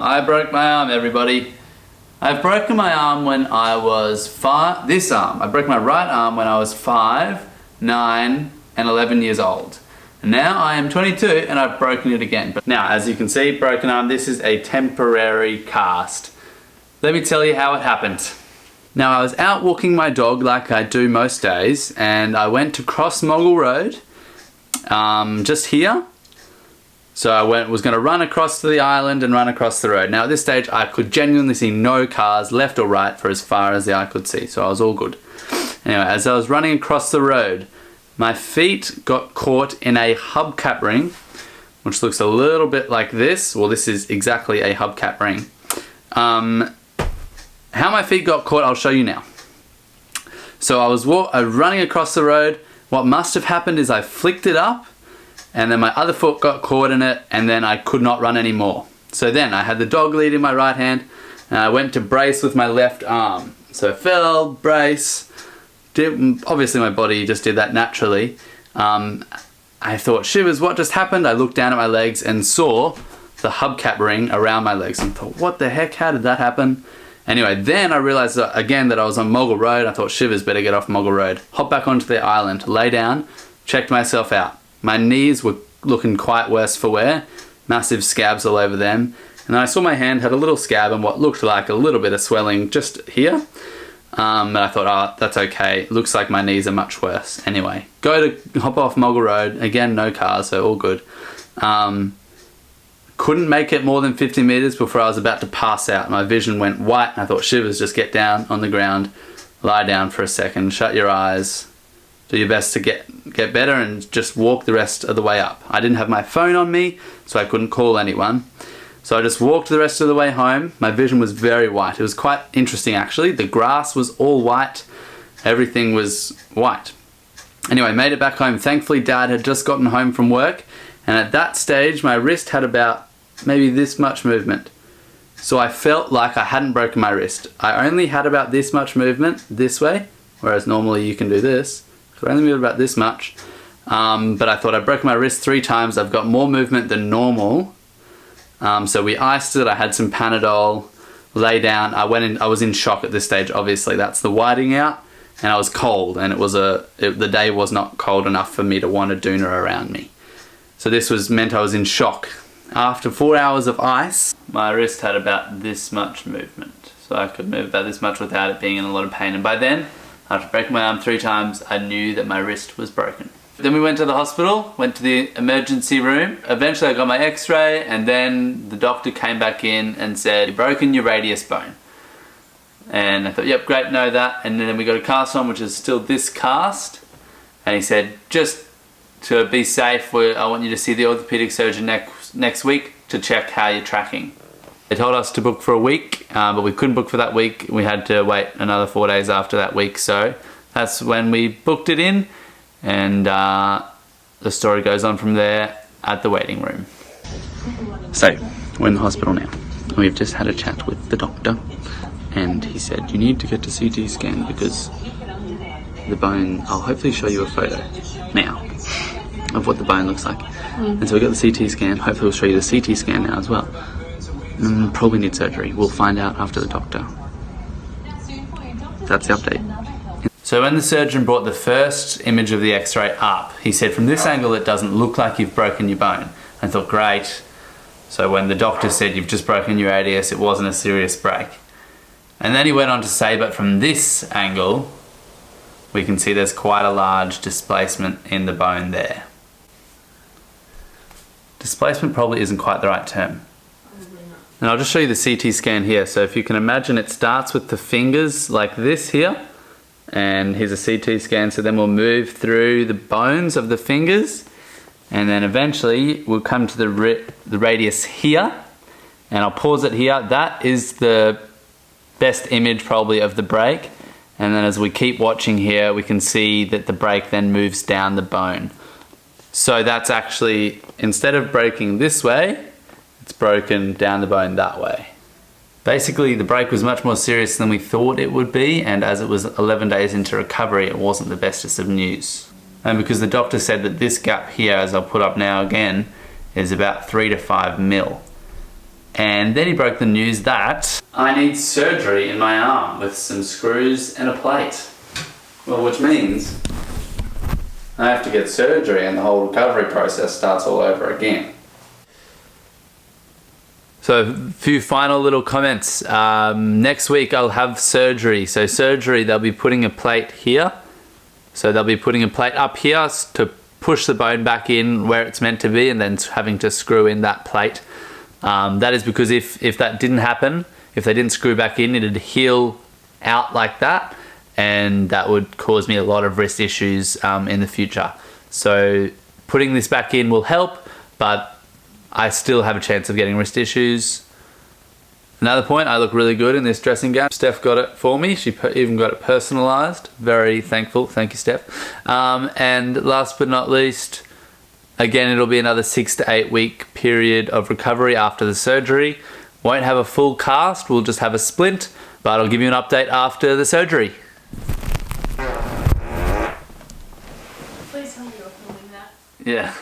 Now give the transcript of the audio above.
I broke my arm, everybody. I've broken my arm when I was this arm. I broke my right arm when I was 5, 9, and 11 years old. And now I am 22 and I've broken it again. But now, as you can see, broken arm, this is a temporary cast. Let me tell you how it happened. Now, I was out walking my dog like I do most days, and I went to cross Moggle Road, just here. So I was going to run across to the island and run across the road. Now at this stage I could genuinely see no cars left or right for as far as the eye could see, so I was all good. Anyway, as I was running across the road, my feet got caught in a hubcap ring, which looks a little bit like this. Well, this is exactly a hubcap ring. How my feet got caught, I'll show you now. So I was running across the road. What must have happened is I flicked it up, and then my other foot got caught in it, and then I could not run anymore. So then I had the dog lead in my right hand, and I went to brace with my left arm. So I fell, brace, obviously my body just did that naturally. I thought, shivers, what just happened? I looked down at my legs and saw the hubcap ring around my legs and thought, what the heck, how did that happen? Anyway, then I realized again that I was on Moggle Road. I thought, shivers, better get off Moggle Road. Hop back onto the island, lay down, checked myself out. My knees were looking quite worse for wear, massive scabs all over them. And then I saw my hand had a little scab and what looked like a little bit of swelling just here. And I thought, oh, that's okay. Looks like my knees are much worse. Anyway, hop off Moggle Road. Again, no cars, so all good. Couldn't make it more than 50 meters before I was about to pass out. My vision went white and I thought, shivers, just get down on the ground, lie down for a second, shut your eyes, do your best to get better and just walk the rest of the way up. I didn't have my phone on me, so I couldn't call anyone. So I just walked the rest of the way home. My vision was very white. It was quite interesting actually. The grass was all white. Everything was white. Anyway, made it back home. Thankfully, Dad had just gotten home from work, and at that stage, my wrist had about maybe this much movement. So I felt like I hadn't broken my wrist. I only had about this much movement this way, whereas normally you can do this. So I only moved about this much. But I thought I broke my wrist 3 times. I've got more movement than normal. So we iced it. I had some Panadol, lay down. I was in shock at this stage, obviously. That's the whiting out. And I was cold, and the day was not cold enough for me to want a doona around me. So this meant I was in shock. After 4 hours of ice, my wrist had about this much movement. So I could move about this much without it being in a lot of pain. And by then, after breaking my arm 3 times, I knew that my wrist was broken. Then we went to the hospital, went to the emergency room. Eventually I got my x-ray, and then the doctor came back in and said, you've broken your radius bone. And I thought, yep, great, know that. And then we got a cast on, which is still this cast. And he said, just to be safe, I want you to see the orthopedic surgeon next week to check how you're tracking. They told us to book for a week, but we couldn't book for that week. We had to wait another 4 days after that week. So that's when we booked it in, and the story goes on from there at the waiting room. So we're in the hospital now. We've just had a chat with the doctor, and he said you need to get a CT scan because the bone, I'll hopefully show you a photo now of what the bone looks like. And so we got the CT scan. Hopefully we'll show you the CT scan now as well. Probably need surgery. We'll find out after the doctor. That's the update. So when the surgeon brought the first image of the x-ray up, he said, from this angle it doesn't look like you've broken your bone. I thought, great. So when the doctor said you've just broken your radius, it wasn't a serious break. And then he went on to say, but from this angle, we can see there's quite a large displacement in the bone there. Displacement probably isn't quite the right term. And I'll just show you the CT scan here. So if you can imagine, it starts with the fingers like this here. And here's a CT scan. So then we'll move through the bones of the fingers. And then eventually we'll come to the radius here. And I'll pause it here. That is the best image probably of the break. And then as we keep watching here, we can see that the break then moves down the bone. So that's actually, instead of breaking this way, it's broken down the bone that way. Basically, the break was much more serious than we thought it would be, and as it was 11 days into recovery, it wasn't the bestest of news. And because the doctor said that this gap here, as I'll put up now again, is about 3 to 5 mil. And then he broke the news that I need surgery in my arm with some screws and a plate. Well, which means I have to get surgery and the whole recovery process starts all over again. So a few final little comments. Next week I'll have surgery. So surgery, they'll be putting a plate here. So they'll be putting a plate up here to push the bone back in where it's meant to be, and then having to screw in that plate. That is because if that didn't happen, if they didn't screw back in, it'd heal out like that, and that would cause me a lot of wrist issues in the future. So putting this back in will help, but I still have a chance of getting wrist issues. Another point, I look really good in this dressing gown. Steph got it for me. She even got it personalized. Very thankful. Thank you, Steph. And last but not least, again, it'll be another 6 to 8 week period of recovery after the surgery. Won't have a full cast, we'll just have a splint, but I'll give you an update after the surgery. Please tell me you're filming that. Yeah.